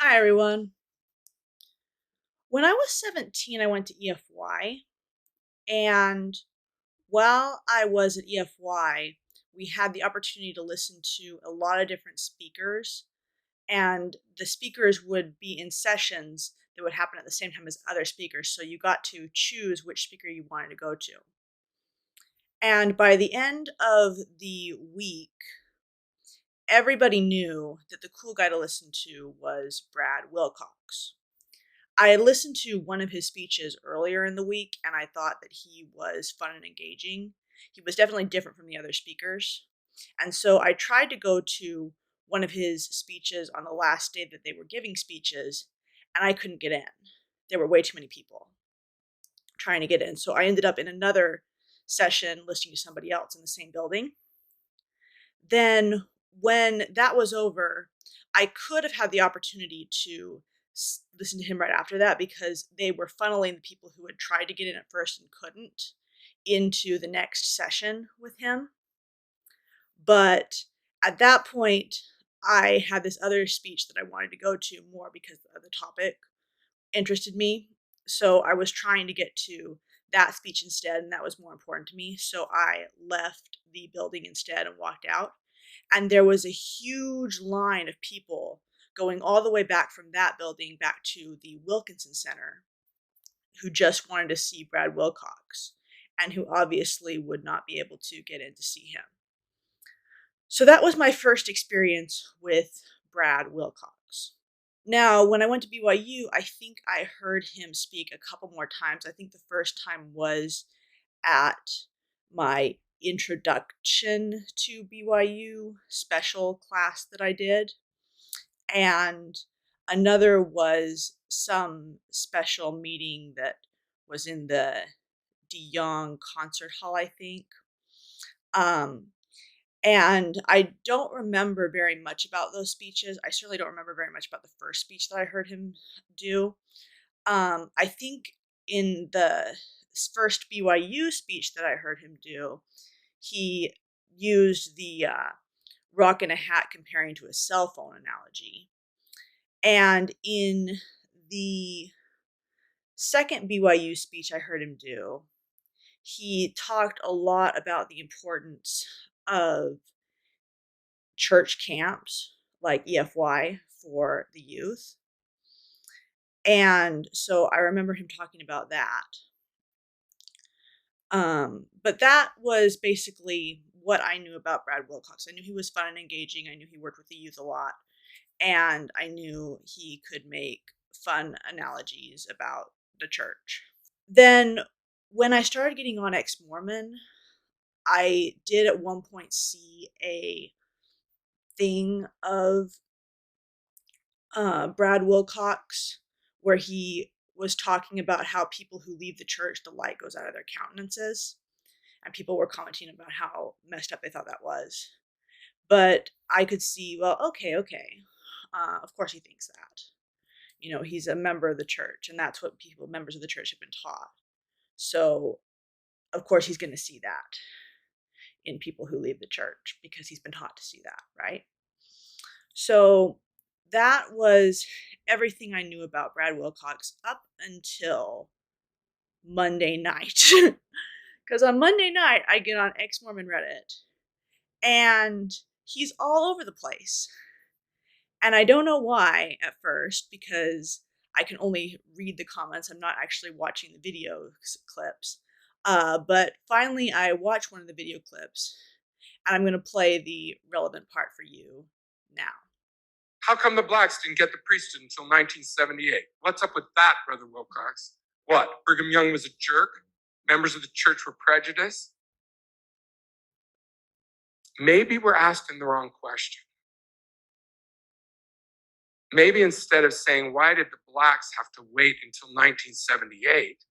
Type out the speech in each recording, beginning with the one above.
Hi, everyone. When I was 17, I went to EFY. And while I was at EFY, we had the opportunity to listen to a lot of different speakers. And the speakers would be in sessions that would happen at the same time as other speakers. So you got to choose which speaker you wanted to go to. And by the end of the week, everybody knew that the cool guy to listen to was Brad Wilcox. I had listened to one of his speeches earlier in the week, and I thought that he was fun and engaging. He was definitely different from the other speakers. And so I tried to go to one of his speeches on the last day that they were giving speeches, and I couldn't get in. There were way too many people trying to get in. So I ended up in another session listening to somebody else in the same building. Then, when that was over, I could have had the opportunity to listen to him right after that because they were funneling the people who had tried to get in at first and couldn't into the next session with him. But at that point, I had this other speech that I wanted to go to more because of the topic interested me. So I was trying to get to that speech instead, and that was more important to me. So I left the building instead and walked out. And there was a huge line of people going all the way back from that building back to the Wilkinson Center who just wanted to see Brad Wilcox and who obviously would not be able to get in to see him. So that was my first experience with Brad Wilcox. Now, when I went to BYU, I think I heard him speak a couple more times. I think the first time was at my introduction to BYU special class that I did. And another was some special meeting that was in the DeYoung concert hall, I think. Um, and I don't remember very much about those speeches. I certainly don't remember very much about the first speech that I heard him do. I think in the first BYU speech that I heard him do, he used the rock in a hat comparing to a cell phone analogy. And in the second BYU speech I heard him do, he talked a lot about the importance of church camps like EFY for the youth. And so I remember him talking about that. But that was basically what I knew about Brad Wilcox. I knew he was fun and engaging. I knew he worked with the youth a lot. And I knew he could make fun analogies about the church. Then when I started getting on Ex-Mormon, I did at one point see a thing of Brad Wilcox where he was talking about how people who leave the church, the light goes out of their countenances. And people were commenting about how messed up they thought that was. But I could see, well, okay. Of course he thinks that. You know, he's a member of the church, and that's what members of the church have been taught. So, of course, he's going to see that in people who leave the church because he's been taught to see that, right? So, that was everything I knew about Brad Wilcox up until Monday night. Because on Monday night, I get on Ex-Mormon Reddit, and he's all over the place. And I don't know why at first, because I can only read the comments. I'm not actually watching the video clips. But finally, I watched one of the video clips, and I'm going to play the relevant part for you now. How come the blacks didn't get the priesthood until 1978? What's up with that, Brother Wilcox? What, Brigham Young was a jerk? Members of the church were prejudiced? Maybe we're asking the wrong question. Maybe instead of saying, why did the blacks have to wait until 1978?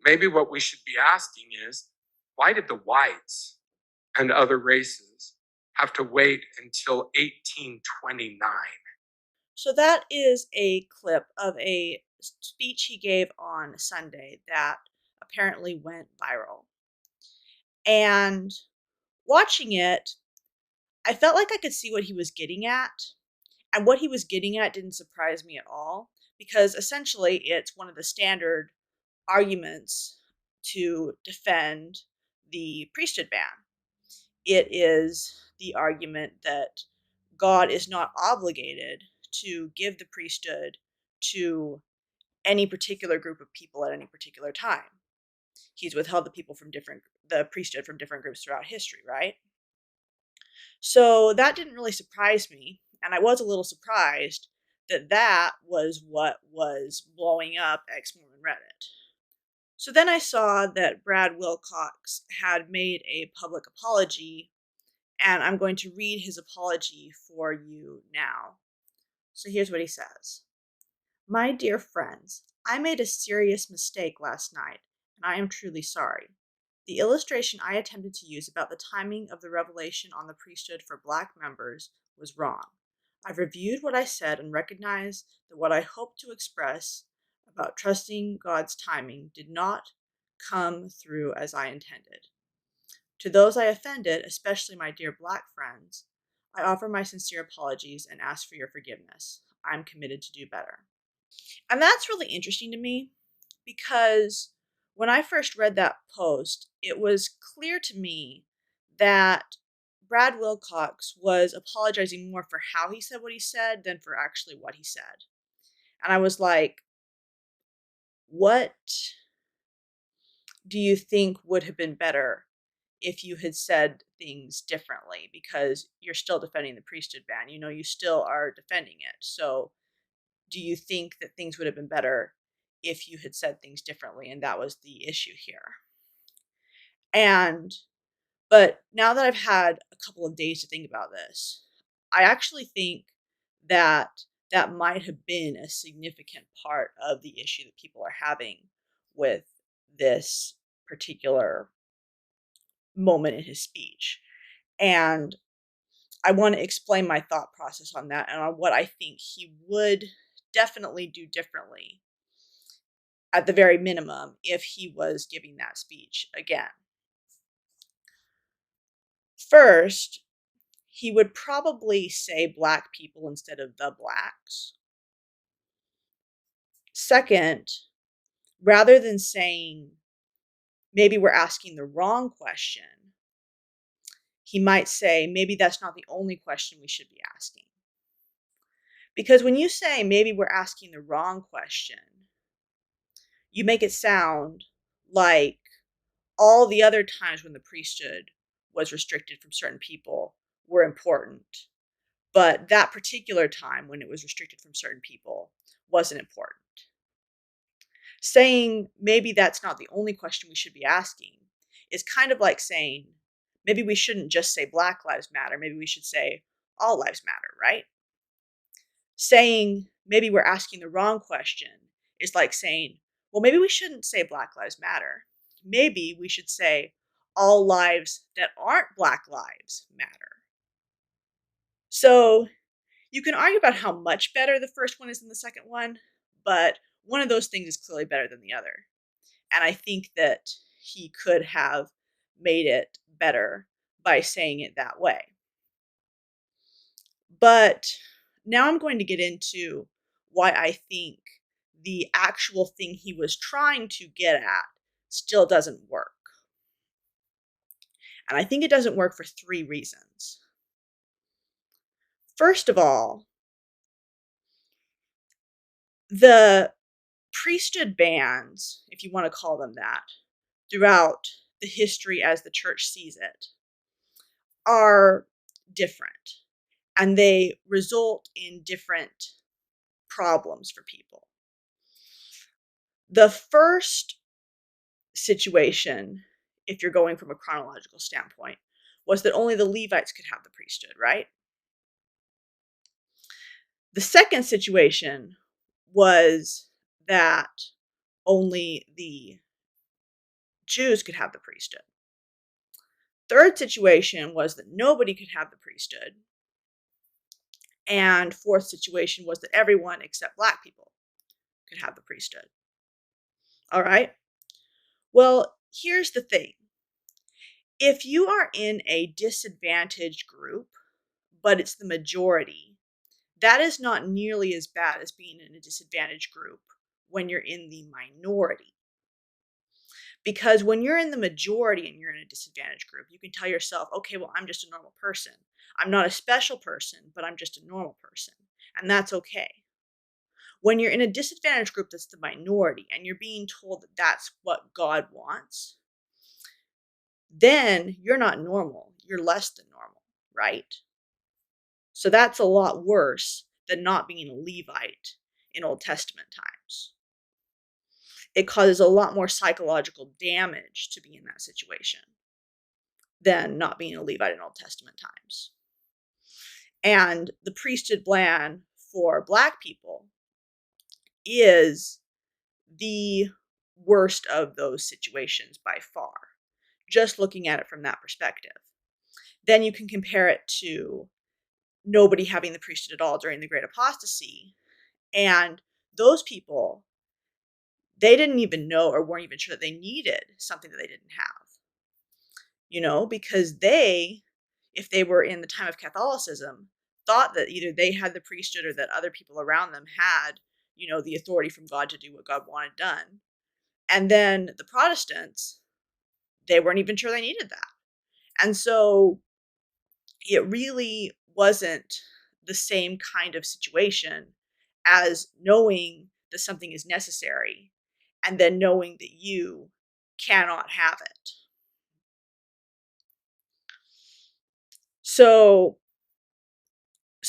Maybe what we should be asking is, why did the whites and other races have to wait until 1829? So that is a clip of a speech he gave on Sunday that apparently went viral. And watching it, I felt like I could see what he was getting at. And what he was getting at didn't surprise me at all, because essentially it's one of the standard arguments to defend the priesthood ban. It is the argument that God is not obligated to give the priesthood to any particular group of people at any particular time. He's withheld the priesthood from different groups throughout history, right? So that didn't really surprise me, and I was a little surprised that that was what was blowing up ex-Mormon Reddit. So then I saw that Brad Wilcox had made a public apology, and I'm going to read his apology for you now. So here's what he says. My dear friends, I made a serious mistake last night, and I am truly sorry. The illustration I attempted to use about the timing of the revelation on the priesthood for black members was wrong. I've reviewed what I said and recognize that what I hoped to express about trusting God's timing did not come through as I intended. To those I offended, especially my dear black friends, I offer my sincere apologies and ask for your forgiveness. I'm committed to do better. And that's really interesting to me because when I first read that post, it was clear to me that Brad Wilcox was apologizing more for how he said what he said than for actually what he said. And I was like, what do you think would have been better if you had said things differently? Because you're still defending the priesthood ban. You know, you still are defending it. So do you think that things would have been better if you had said things differently? And that was the issue here. But now that I've had a couple of days to think about this, I actually think that that might have been a significant part of the issue that people are having with this particular moment in his speech. And I want to explain my thought process on that and on what I think he would definitely do differently at the very minimum if he was giving that speech again. First, he would probably say black people instead of the blacks. Second, rather than saying maybe we're asking the wrong question, he might say maybe that's not the only question we should be asking. Because when you say maybe we're asking the wrong question, you make it sound like all the other times when the priesthood was restricted from certain people were important, but that particular time when it was restricted from certain people wasn't important. Saying maybe that's not the only question we should be asking is kind of like saying maybe we shouldn't just say Black Lives Matter, maybe we should say all lives matter, right? Saying maybe we're asking the wrong question is like saying, well, maybe we shouldn't say Black Lives Matter. Maybe we should say all lives that aren't Black lives matter. So you can argue about how much better the first one is than the second one, but one of those things is clearly better than the other. And I think that he could have made it better by saying it that way. But now I'm going to get into why I think the actual thing he was trying to get at still doesn't work. And I think it doesn't work for three reasons. First of all, the priesthood bans, if you want to call them that, throughout the history as the church sees it, are different. And they result in different problems for people. The first situation, if you're going from a chronological standpoint, was that only the Levites could have the priesthood, right? The second situation was that only the Jews could have the priesthood. Third situation was that nobody could have the priesthood. And fourth situation was that everyone except Black people could have the priesthood. All right? Well, here's the thing. If you are in a disadvantaged group, but it's the majority, that is not nearly as bad as being in a disadvantaged group when you're in the minority. Because when you're in the majority and you're in a disadvantaged group, you can tell yourself, okay, well, I'm just a normal person. I'm not a special person, but I'm just a normal person. And that's okay. When you're in a disadvantaged group that's the minority and you're being told that that's what God wants, then you're not normal. You're less than normal, right? So that's a lot worse than not being a Levite in Old Testament times. It causes a lot more psychological damage to be in that situation than not being a Levite in Old Testament times. And the priesthood ban for Black people is the worst of those situations by far, just looking at it from that perspective. Then you can compare it to nobody having the priesthood at all during the Great Apostasy. And those people, they didn't even know or weren't even sure that they needed something that they didn't have, because they, if they were in the time of Catholicism, thought that either they had the priesthood or that other people around them had, the authority from God to do what God wanted done. And then the Protestants, they weren't even sure they needed that. And so it really wasn't the same kind of situation as knowing that something is necessary and then knowing that you cannot have it. So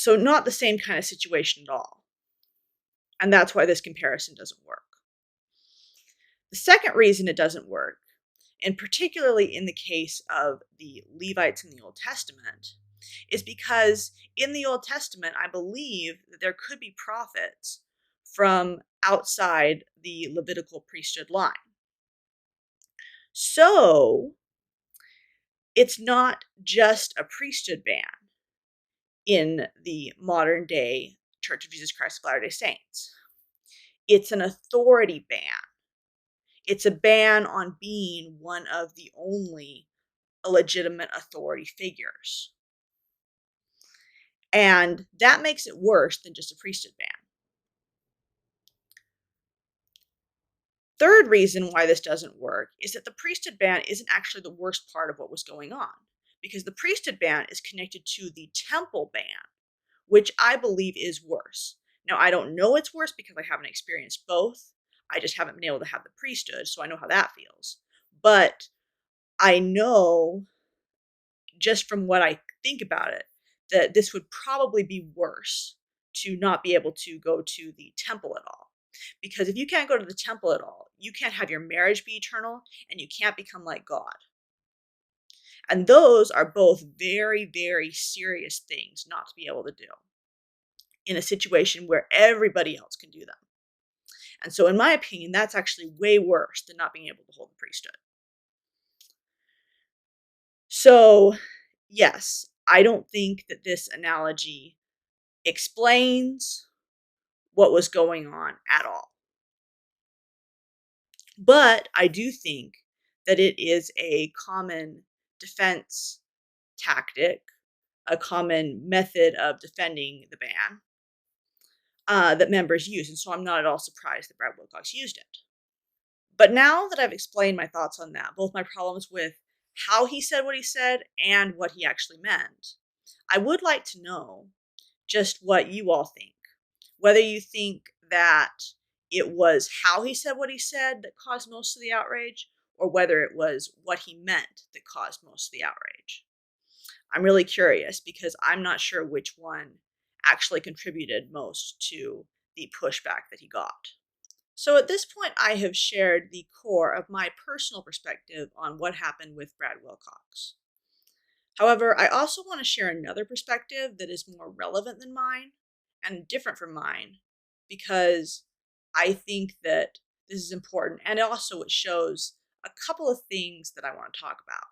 not the same kind of situation at all. And that's why this comparison doesn't work. The second reason it doesn't work, and particularly in the case of the Levites in the Old Testament, is because in the Old Testament, I believe that there could be prophets from outside the Levitical priesthood line. So it's not just a priesthood ban in the modern day Church of Jesus Christ of Latter-day Saints. It's an authority ban. It's a ban on being one of the only legitimate authority figures. And that makes it worse than just a priesthood ban. Third reason why this doesn't work is that the priesthood ban isn't actually the worst part of what was going on, because the priesthood ban is connected to the temple ban, which I believe is worse. Now, I don't know it's worse because I haven't experienced both. I just haven't been able to have the priesthood, so I know how that feels. But I know, just from what I think about it, that this would probably be worse to not be able to go to the temple at all. Because if you can't go to the temple at all, you can't have your marriage be eternal and you can't become like God. And those are both very, very serious things not to be able to do in a situation where everybody else can do them. And so, in my opinion, that's actually way worse than not being able to hold the priesthood. So, yes, I don't think that this analogy explains what was going on at all. But I do think that it is a common defense tactic, a common method of defending the ban that members use. And so I'm not at all surprised that Brad Wilcox used it. But now that I've explained my thoughts on that, both my problems with how he said what he said and what he actually meant, I would like to know just what you all think. Whether you think that it was how he said what he said that caused most of the outrage, or whether it was what he meant that caused most of the outrage. I'm really curious because I'm not sure which one actually contributed most to the pushback that he got. So at this point, I have shared the core of my personal perspective on what happened with Brad Wilcox. However, I also want to share another perspective that is more relevant than mine and different from mine, because I think that this is important, and also it shows a couple of things that I want to talk about.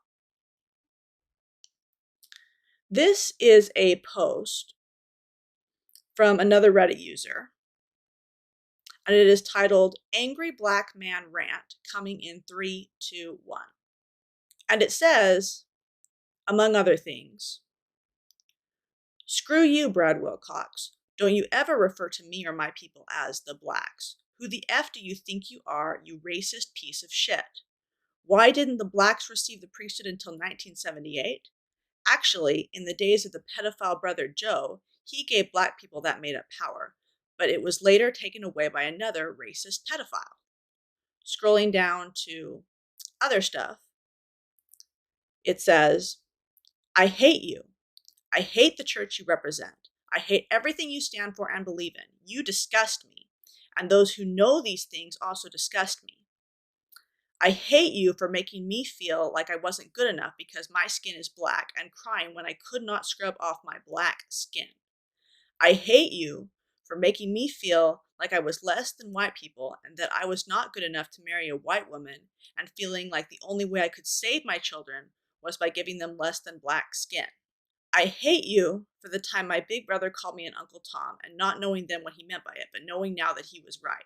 This is a post from another Reddit user, and it is titled "Angry Black Man Rant Coming in 3, 2, 1." And it says, among other things, "Screw you, Brad Wilcox. Don't you ever refer to me or my people as the blacks. Who the F do you think you are, you racist piece of shit? Why didn't the blacks receive the priesthood until 1978? Actually, in the days of the pedophile brother Joe, he gave black people that made up power, but it was later taken away by another racist pedophile. Scrolling down to other stuff, it says, I hate you. I hate the church you represent. I hate everything you stand for and believe in. You disgust me. And those who know these things also disgust me. I hate you for making me feel like I wasn't good enough because my skin is black and crying when I could not scrub off my black skin. I hate you for making me feel like I was less than white people and that I was not good enough to marry a white woman and feeling like the only way I could save my children was by giving them less than black skin. I hate you for the time my big brother called me an Uncle Tom and not knowing then what he meant by it, but knowing now that he was right.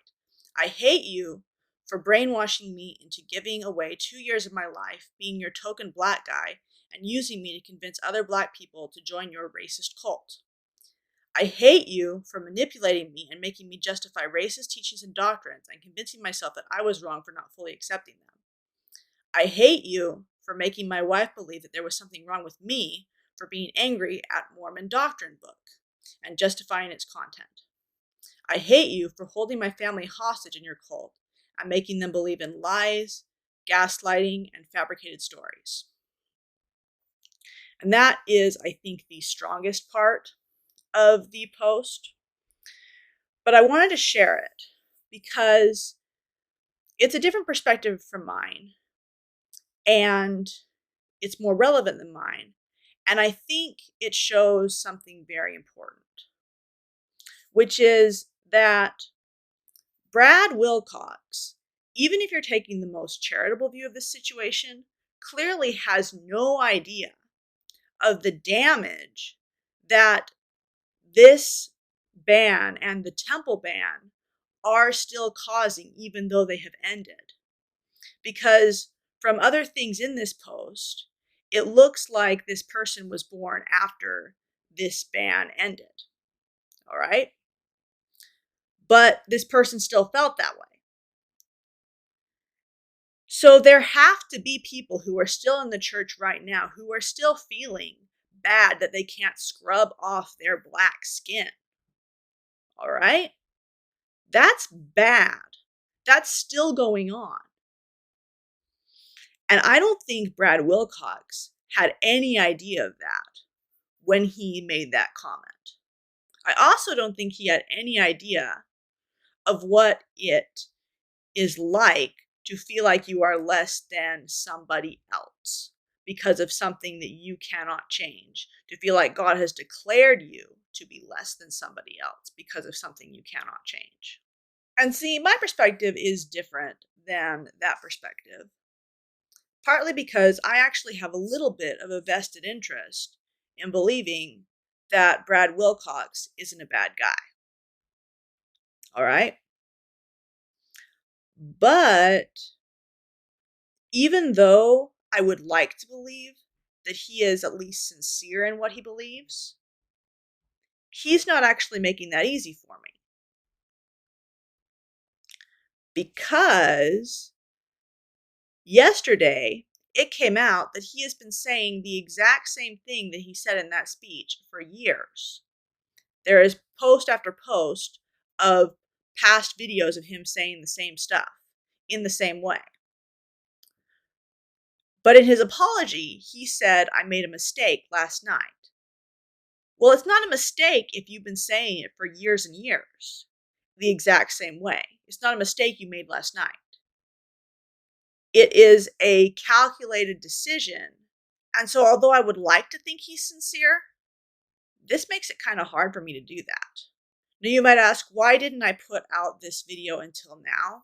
I hate you for brainwashing me into giving away 2 years of my life being your token black guy and using me to convince other black people to join your racist cult. I hate you for manipulating me and making me justify racist teachings and doctrines and convincing myself that I was wrong for not fully accepting them. I hate you for making my wife believe that there was something wrong with me for being angry at Mormon doctrine book and justifying its content. I hate you for holding my family hostage in your cult and making them believe in lies, gaslighting, and fabricated stories. And that is, I think, the strongest part of the post. But I wanted to share it because it's a different perspective from mine and it's more relevant than mine. And I think it shows something very important, which is that Brad Wilcox, even if you're taking the most charitable view of this situation, clearly has no idea of the damage that this ban and the temple ban are still causing, even though they have ended. Because from other things in this post, it looks like this person was born after this ban ended. All right? But this person still felt that way. So there have to be people who are still in the church right now who are still feeling bad that they can't scrub off their black skin. All right? That's bad. That's still going on. And I don't think Brad Wilcox had any idea of that when he made that comment. I also don't think he had any idea of what it is like to feel like you are less than somebody else because of something that you cannot change, to feel like God has declared you to be less than somebody else because of something you cannot change. And see, my perspective is different than that perspective, partly because I actually have a little bit of a vested interest in believing that Brad Wilcox isn't a bad guy. All right? But even though I would like to believe that he is at least sincere in what he believes, he's not actually making that easy for me. Because yesterday, it came out that he has been saying the exact same thing that he said in that speech for years. There is post after post of past videos of him saying the same stuff in the same way. But in his apology, he said, I made a mistake last night. Well, it's not a mistake if you've been saying it for years and years the exact same way. It's not a mistake you made last night. It is a calculated decision. And so although I would like to think he's sincere, this makes it kind of hard for me to do that. Now you might ask, why didn't I put out this video until now?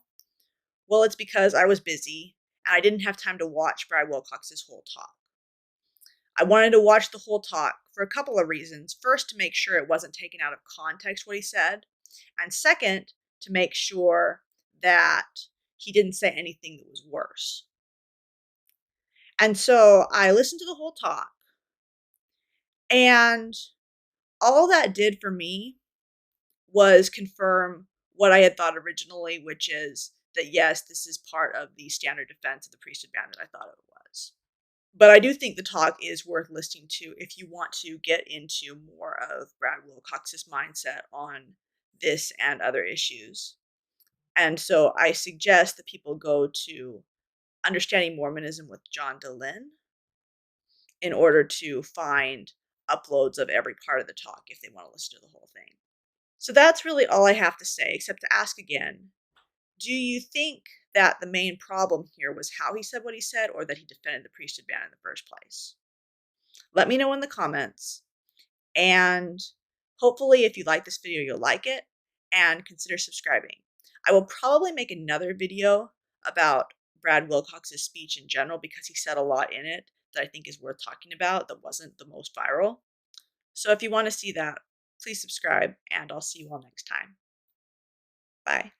Well, it's because I was busy and I didn't have time to watch Brad Wilcox's whole talk. I wanted to watch the whole talk for a couple of reasons. First, to make sure it wasn't taken out of context what he said. And second, to make sure that he didn't say anything that was worse. And so I listened to the whole talk. And all that did for me was confirm what I had thought originally, which is that yes, this is part of the standard defense of the priesthood ban that I thought it was. But I do think the talk is worth listening to if you want to get into more of Brad Wilcox's mindset on this and other issues. And so I suggest that people go to Understanding Mormonism with John DeLynn in order to find uploads of every part of the talk if they want to listen to the whole thing. So that's really all I have to say, except to ask again, do you think that the main problem here was how he said what he said, or that he defended the priesthood ban in the first place? Let me know in the comments. And hopefully, if you like this video, you'll like it and consider subscribing. I will probably make another video about Brad Wilcox's speech in general because he said a lot in it that I think is worth talking about that wasn't the most viral. So if you want to see that, please subscribe, and I'll see you all next time. Bye.